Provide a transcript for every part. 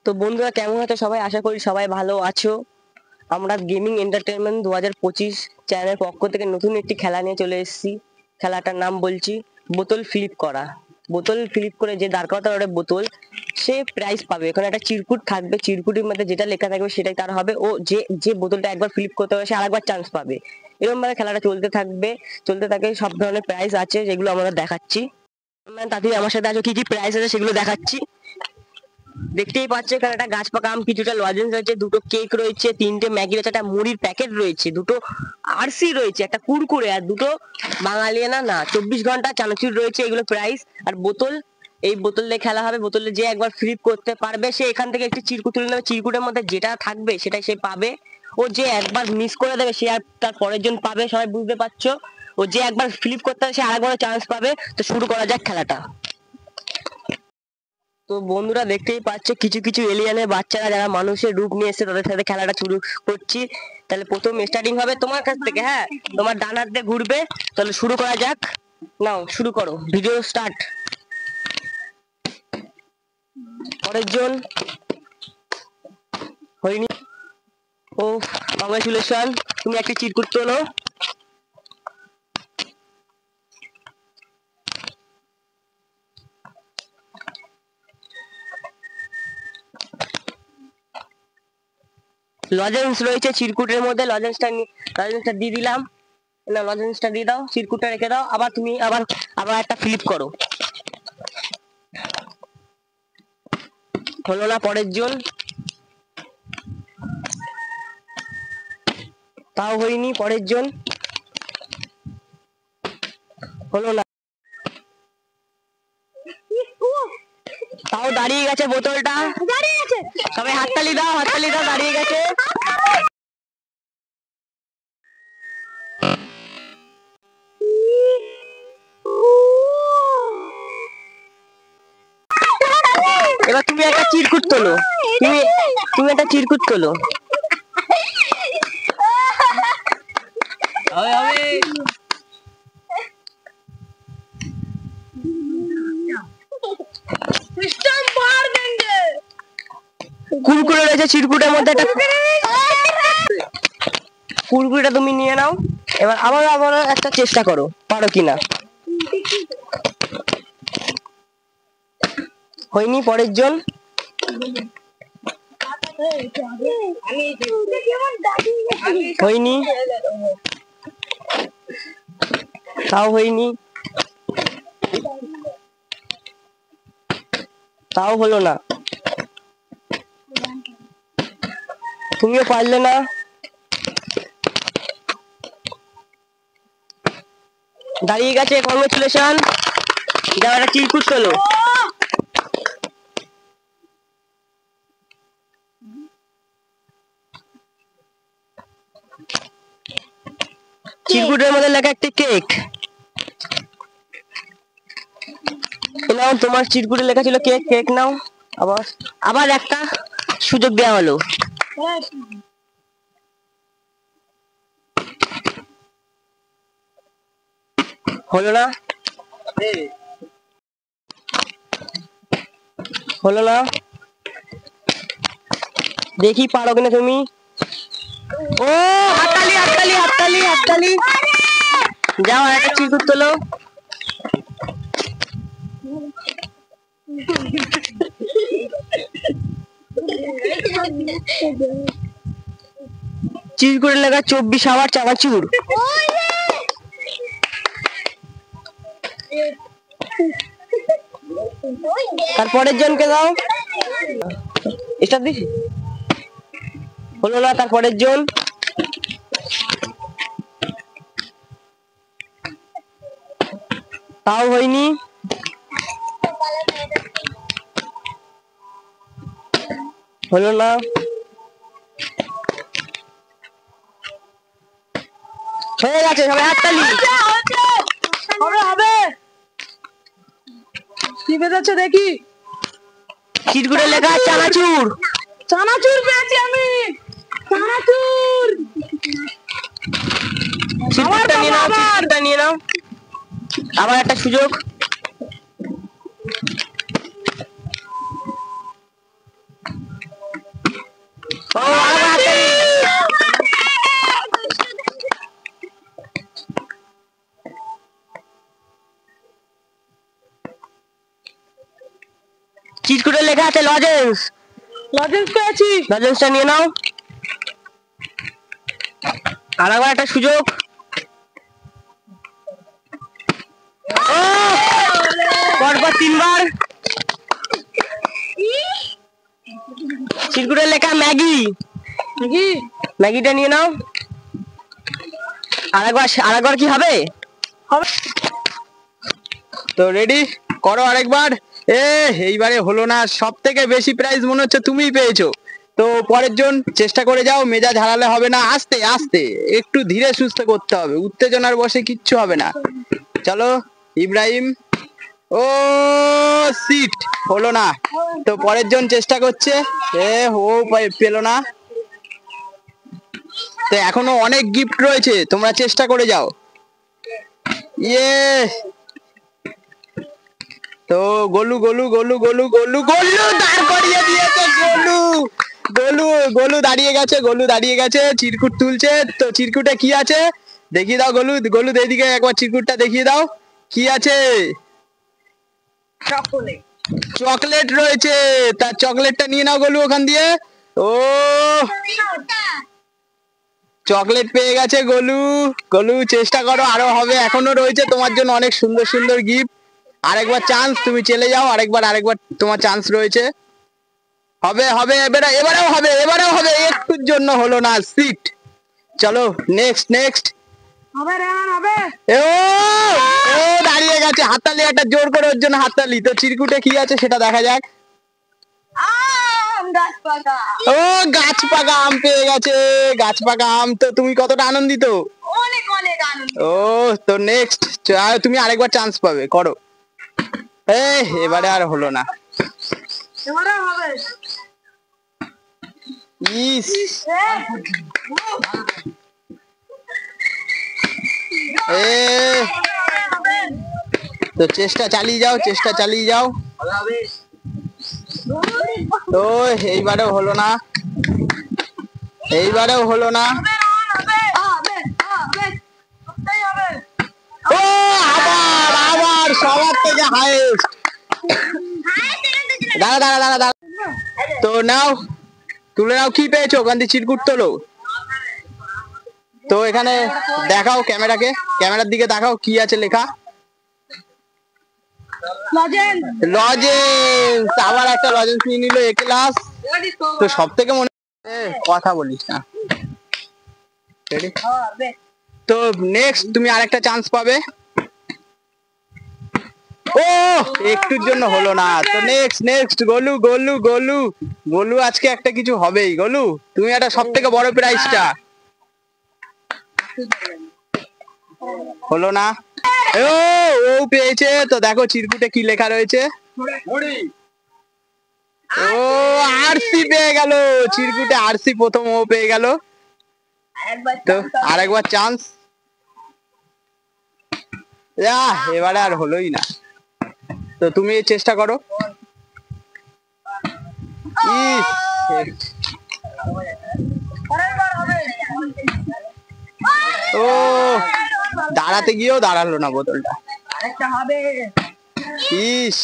তো বন্ধুরা কেমন আছো সবাই? আশা করি সবাই ভালো আছো। আমরা গেমিং এন্টারটেনমেন্ট 2025 চ্যানেলের পক্ষ থেকে নতুন একটি খেলা নিয়ে চলে এসেছি। খেলাটার নাম বলছি বোতল ফ্লিপ করা। বোতল ফ্লিপ করে যে দাঁড় করাতে পারবে বোতল, সে প্রাইজ পাবে। এখানে একটা চিরকুট থাকবে, চিরকুটের মধ্যে যেটা লেখা থাকবে সেটাই তার হবে। ও যে যে বোতলটা একবার ফ্লিপ করতে পারবে সে আরেকবার চান্স পাবে। এরকম ভাবে খেলাটা চলতে থাকবে, চলতে থাকে। সব ধরনের প্রাইজ আছে যেগুলো আমরা দেখাচ্ছি। তাতে আমার সাথে আছো, কি কি প্রাইজ আছে সেগুলো দেখাচ্ছি। দেখতেই পাচ্ছ এখানে একটা গাছ পাকা আম, কিছুটা লজেন্স রয়েছে, দুটো কেক রয়েছে, তিনটে ম্যাগি রয়েছে, একটা মুড়ির প্যাকেট রয়েছে, দুটো আরসি রয়েছে, একটা কুরকুরে, আর দুটো বাঙালিয়ানা না 24 ঘন্টা চানাচুর রয়েছে। এগুলো প্রাইস। আর বোতল, এই বোতল দিয়ে খেলা হবে। বোতলে যে একবার ফ্লিপ করতে পারবে সে এখান থেকে একটি চিরকুট তুলে নেবে, চিরকুটের মধ্যে যেটা থাকবে সেটাই সে পাবে। ও যে একবার মিস করে দেবে সে আর তার পরের জন পাবে। সবাই বুঝতে পারছো? ও যে একবার ফ্লিপ করতে হবে সে আরেকবার চান্স পাবে। তো শুরু করা যাক খেলাটা। তো বন্ধুরা দেখতেই পাচ্ছ কিছু কিছু এলিয়ানের বাচ্চারা যারা মানুষের রূপ নিয়ে এসেছে তাদের সাথে খেলাটা শুরু করছি। তাহলে প্রথম স্টার্টিং হবে তোমার কাছ থেকে। হ্যাঁ, তোমার ডান হাত দিয়ে ঘুরবে। তাহলে শুরু করা যাক। নাও শুরু করো, ভিডিও স্টার্ট। পরের জন হয়নি। ও কংগ্রেচুলেশন, তুমি একটা চিরকুট তোলো। লজেন্স রয়েছে চিরকুটের মধ্যে, লজেন্সটা দিয়ে দিলাম। না, লজেন্সটা দিয়ে দাও, চিরকুটটা রেখে দাও। আবার তুমি আবার আবার একটা ফ্লিপ করো। হলো না। পরের জন, তাও হয়নি। পরের জন, হলো না, তাও দাঁড়িয়ে গেছে বোতলটা। সবাই হাততালি দাও, হাততালি দাও, দাঁড়িয়ে গেছে। এবার তুমি একটা চিরকুট তোলো, তুমি তুমি একটা চিরকুট তোলো। কুরকুরে রয়েছে চিরকুটের মধ্যে, একটা কুরকুরেটা তুমি নিয়ে নাও। এবার আবার আবার একটা চেষ্টা করো, পারো কিনা। হয়নি। পরের জন, হয়নি, তাও হয়নি, তাও হলো না, তুমিও পারলে না। দাঁড়িয়ে গেছে, কংগ্রেচুলেশন। যাও একটা চিরকুট তোলো। চিরকুটের মধ্যে লেখা একটি কেক। নাও, তোমার চিরকুটে লেখা ছিল কেক, কেক নাও। আবার আবার একটা সুযোগ দেওয়া হলো। হলো না, হলো না। দেখি পারো কিনা তুমি। ও হাততালি, হাততালি, হাততালি, হাততালি। যাও একটা চিরকুট তোলো। চিরকুটে লেখা 24 আওয়ার চানাচুর। তারপরের জনকে দাও। এটা দিস, হলো না। তারপরের জন, তাও হয়নি, হলো না। হয়ে গেছে, সবাই হাততালি। হবে হবে, কি বেরোচ্ছে দেখি। চিরকুটে লেখা চানাচুর। চানাচুর পেয়েছি আমি, চানাচুর। চিরকুটটা নিয়ে নাও, চিরকুটটা নিয়ে নাও। আবার একটা সুযোগ। ও আরেকবার হাততালি। চিরকুটে লেখা আছে লজেন্স। লজেন্স পেয়েছি। লজেন্সটা নিয়ে নাও। আরেকবার একটা সুযোগ। ও পরপর 3 বার। চিরকুটে লেখা ম্যাগি। নাকি ম্যাগিটা নিয়ে নাও। আরেকবার কি হবে? হবে। তো রেডি করো আরেকবার। এইবারে হলো না, সব থেকে বেশি প্রাইজ মনে হচ্ছে তুমিই পেয়েছো। তো পরের জন চেষ্টা করে যাও, মেজাজ হারালে হবে না, আস্তে আস্তে একটু ধীরে সুস্থে করতে হবে, উত্তেজনার বশে কিচ্ছু হবে না। চলো ইব্রাহিম। ও সিট হলো না। তো পরের জন চেষ্টা করছে, ও পেলো না। তো এখনো অনেক গিফট রয়েছে, তোমরা চেষ্টা করে যাও। ইয়ে তো গোলু গোলু গোলু গোলু গোলু গোলু দাঁড় করিয়ে দিয়েছে। গোলু গোলু গোলু দাঁড়িয়ে গেছে, গোলু দাঁড়িয়ে গেছে, চিরকুট তুলছে। তো চিরকুটে কি আছে দেখিয়ে দাও গোলু। গোলু এইদিকে একবার চিরকুটটা দেখিয়ে দাও, কি আছে? চকলেট রয়েছে। তার চকলেটটা নিয়ে নাও গোলু ওখান দিয়ে। ও চকলেট পেয়ে গেছে গোলু। গোলু চেষ্টা করো, আরো হবে, এখনো রয়েছে তোমার জন্য অনেক সুন্দর সুন্দর গিফট। আরেকবার চান্স, তুমি চলে যাও, আরেকবার তোমার চান্স রয়েছে। হবে হবে, এবারেও হবে, এবারেও হবে, একটুর জন্য হলো না, সিট। চলো নেক্সট নেক্সট। হবে রেহান হবে। ও ও দাঁড়িয়ে গেছে, হাততালি একটা জোর করে ওর জন্য হাততালি। তো চিরকুটে কি আছে সেটা দেখা যাক। ও গাছ পাকা আম পেয়ে গেছে, গাছ পাকা আম। তো তুমি কতটা আনন্দিত? অনেক অনেক আনন্দ। ও তো নেক্সট তুমি আরেকবার চান্স পাবে, করো। এবারে আর হলো না। এবারে হবে। ইস এ তো চেষ্টা চালিয়ে যাও, চেষ্টা চালিয়ে যাও। তো এইবারেও হলো না, এইবারেও হলো না। ও আবার আবার সবার থেকে হাইয়েস্ট। দাঁড়া দাঁড়া দাঁড়া দাঁড়া। তো নাও, তুলে নাও, কি পেয়েছো ওখান দিয়ে চিরকুট তোলো। তো এখানে দেখাও ক্যামেরাকে, ক্যামেরার দিকে দেখাও, কি আছে লেখা? লজেন্স। লজেন্স। আবার একটা লজেন্স নিয়ে নিল এ ক্লাস। তো সব থেকে মনে কথা বলিস না। Ready? তো নেক্সট তুমি আরেকটা চান্স পাবে। ও একটুর জন্য হলো না। তো নেক্সট নেক্সট গোলু গোলু গোলু গোলু আজকে একটা কিছু হবেই। গোলু তুমি একটা সব থেকে বড় প্রাইজটা। হলো না। ও ও পেয়েছে। তো দেখো চিরকুটে কি লেখা রয়েছে। ও আরসি পেয়ে গেল, চিরকুটে আরসি প্রথম ও পেয়ে গেল। তো আরেকবার চান্স। এবারে আর হলোই না। তো তুমি চেষ্টা করো। ইস ও দাঁড়াতে গিয়েও দাঁড়ালো না বোতলটা। ইস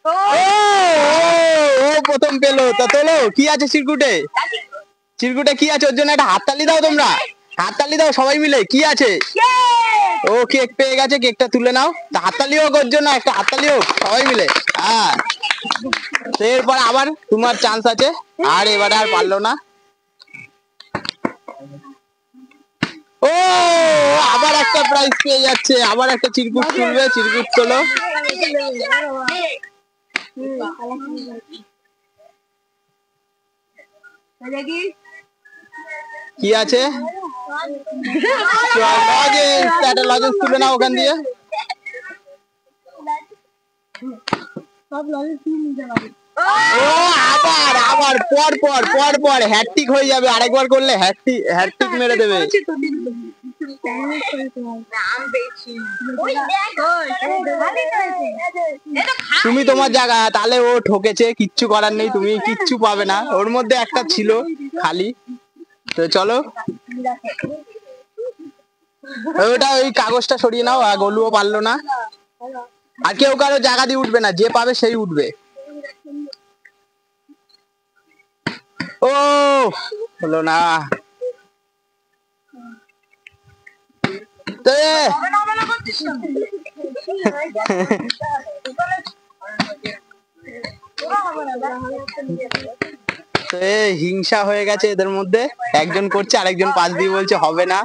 ও ও প্রথম পেলো। তো তোলো, কি আছে চিরকুটে? চিরকুটে কি আছে ওর জন্য একটা হাততালি দাও তোমরা, হাততালি দাও সবাই মিলে। কি আছে? ও কেক পেয়ে গেছে, কেকটা তুলে নাও। তা হাততালি হোক ওর জন্য, একটা হাততালি হোক সবাই মিলে। হ্যাঁ তো এরপর আবার তোমার চান্স আছে। আর এবারে আর পারলো না। ও আবার একটা প্রাইজ পেয়ে যাচ্ছে, আবার একটা চিরকুট তুলবে, চিরকুট তোলো। কি আছে? লজেন্স। একটা লজেন্স তুলে নাও ওখান দিয়ে। ও আবার আবার পর পর পর পর হ্যাটট্রিক হয়ে যাবে, আরেকবার করলে হ্যাটট্রিক মেরে দেবে। তুমি তোমার জায়গা, তাহলে ও ঠকেছে, কিচ্ছু করার নেই, তুমি কিচ্ছু পাবে না, ওর মধ্যে একটা ছিল খালি। তো চলো, ওটা ওই কাগজটা সরিয়ে নাও, আর গলুও পারলো না। আর কেউ কারো জায়গা দিয়ে উঠবে না, যে পাবে সেই উঠবে। ও হলো না। তো তো হিংসা হয়ে গেছে এদের মধ্যে, একজন করছে আরেকজন পাশ দিয়ে বলছে হবে না।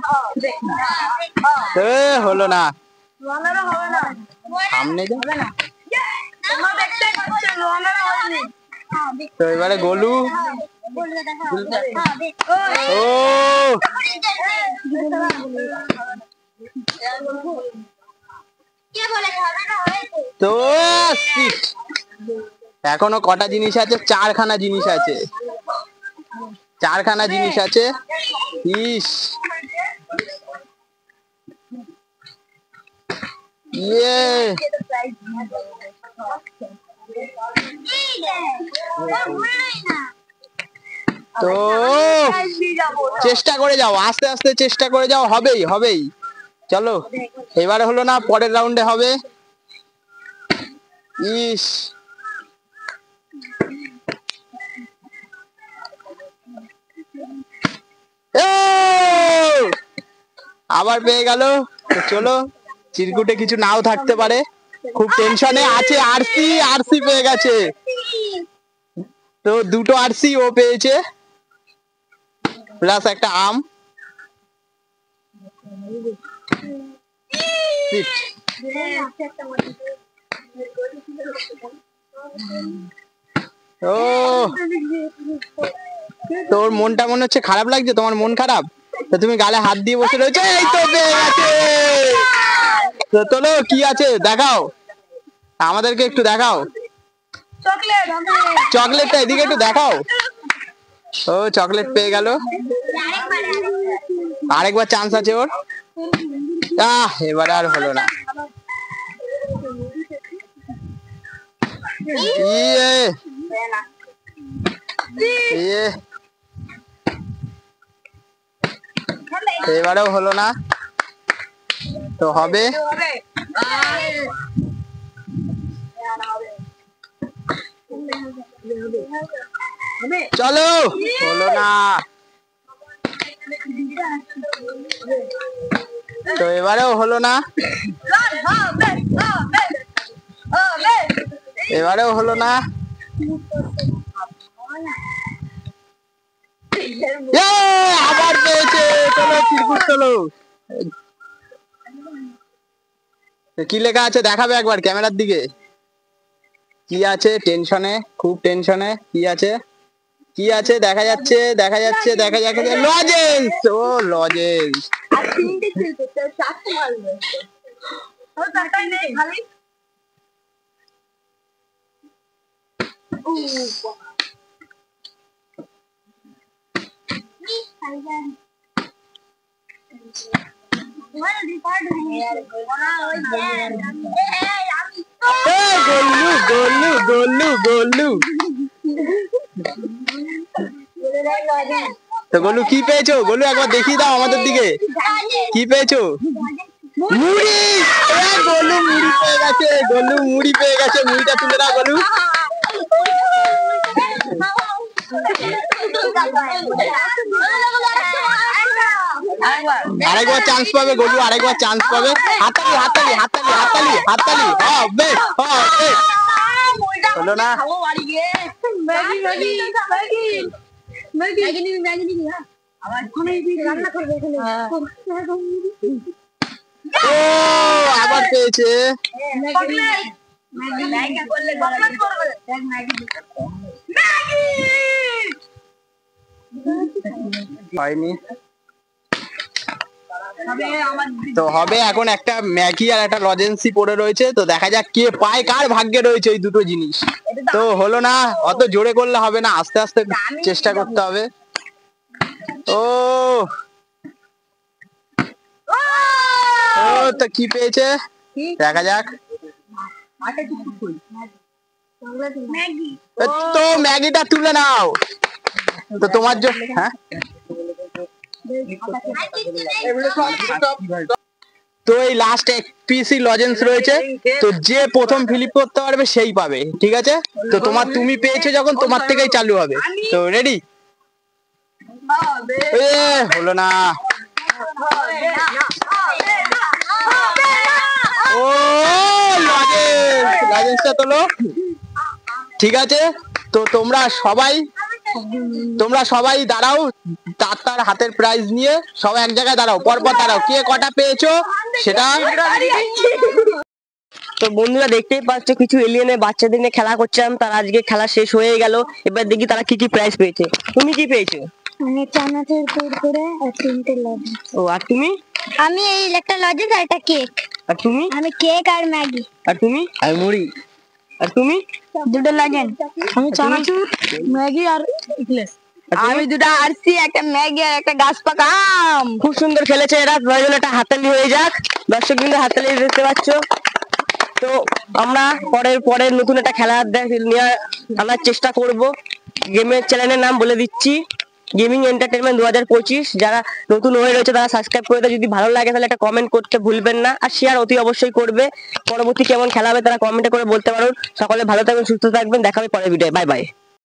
তো হলো না, সামনে যা। তো এবারে গোলু। ও তো এখনো কটা জিনিস আছে? চারখানা জিনিস আছে, চারখানা জিনিস আছে। ইস, ইয়ে, তো চেষ্টা করে যাও, আস্তে আস্তে চেষ্টা করে যাও, হবেই হবেই। চলো, এবারে হলো না, পরের রাউন্ডে হবে। ইস, আবার পেয়ে গেল। তো চলো, চিরকুটে কিছু নাও থাকতে পারে, খুব টেনশনে আছে। আরসি, আরসি পেয়ে গেছে। তো দুটো আরসি ও পেয়েছে, প্লাস একটা আম। ও, তোর মনটা মনে হচ্ছে খারাপ লাগছে, তোমার মন খারাপ, তো তুমি গালে হাত দিয়ে বসে রয়েছে। এই তো পেয়ে গেছে। তো চলো, কি আছে দেখাও, আমাদেরকে একটু দেখাও। চকলেটটা এদিকে একটু দেখাও। ও, চকলেট পেয়ে গেল। আরেকবার চান্স আছে ওর। এবার আর হলো না। ইয়ে, ইয়ে, এবারেও হলো না। তো হবে। চলো, হলো না। তো এবারেও হলো না, এবারেও হলো না। আবার পেয়েছে। চলো, চিরকুট চলো। কি লেখা আছে দেখাবে একবার ক্যামেরার দিকে। কি আছে? টেনশনে, খুব টেনশনে। কি আছে? কি আছে? দেখা যাচ্ছে, দেখা যাচ্ছে, দেখা যাচ্ছে। লজেন্স। ও, লজেন্স। গোল্লু, গোল্লু, গোল্লু, গোল্লু। তো গোলু কি পেয়েছো? গোলু একবার দেখিয়ে দাও আমাদের দিকে, কি পেয়েছো? মুড়ি। গোলু মুড়ি পেয়ে গেছে, গোলু মুড়ি পেয়ে গেছে। মুড়িটা তুলে দাও গোলু। আরেকবার চান্স পাবে গোলু, আরেকবার চান্স পাবে। হাততালি, হাততালি, হাততালি, হাততালি, হাততালি। হবে, হবে। হলো না। ও, আবার পেয়েছে। হয়নি। তো হবে এখন একটা ম্যাগি আর একটা লজেন্সি পড়ে রয়েছে। তো দেখা যাক কে পায়, কার ভাগ্যে রয়েছে এই দুটো জিনিস। তো হলো না, অত জোরে করলে হবে না, আস্তে আস্তে চেষ্টা করতে হবে। ও, তো কি পেয়েছে দেখা যাক। ম্যাগি তো ম্যাগিটা তুলে নাও। তো তোমার জন্য হ্যাঁ, তো এই লাস্ট এক পিসি লজেন্স রয়েছে, তো যে প্রথম ফিলিপ করতে পারবে সেই পাবে, ঠিক আছে? তো তুমি পেয়েছো যখন তোমার থেকেই চালু হবে। তো রেডি? হলো না। ও লজেন্সটা তোলো, ঠিক আছে? তো তোমরা সবাই দাঁড়াও, তার হাতের প্রাইজ নিয়ে সবাই এক জায়গায় দাঁড়াও, পরপর দাঁড়াও, কে কটা পেয়েছো সেটা। তো বন্ধুরা দেখতেই পাচ্ছ কিছু এলিয়েনের বাচ্চাদের নিয়ে খেলা করছিলাম, তার আজকে খেলা শেষ হয়ে গেল। এবার দেখি তারা কি কি প্রাইজ পেয়েছে। তুমি কি পেয়েছো? আমি চানাচুর কুরকুরে আর 3টে লজেন্স। ও আর তুমি? আমি এই একটা লজেন্স আর একটা কেক। আর তুমি? আমি কেক আর ম্যাগি। আর তুমি? আমি মুড়ি। আর তুমি? 2টো লজেন্স। আমি চানাচুর ম্যাগি আর ইকলেস। আর তুমি? আমি 2টা আরসি, একটা ম্যাগি আর একটা গাছ পাকা আম। খুব সুন্দর খেলেছে এরা। প্রয়োজন একটা হাততালি হয়ে যাক, দর্শক কিন্তু হাততালি দেখতে পাচ্ছ। তো আমরা পরের নতুন একটা খেলা নিয়ে আনার চেষ্টা করব। গেমের চ্যানেলের নাম বলে দিচ্ছি, গেমিং এন্টারটেনমেন্ট 2025। যারা নতুন হয়ে রয়েছে তারা সাবস্ক্রাইব করে দেয়। যদি ভালো লাগে তাহলে একটা কমেন্ট করতে ভুলবেন না, আর শেয়ার অতি অবশ্যই করবে। পরবর্তী কেমন খেলা হবে তারা কমেন্টে করে বলতে পারুন। সকলে ভালো থাকবেন, সুস্থ থাকবেন, দেখা হবে পরের ভিডিওে। Bye bye.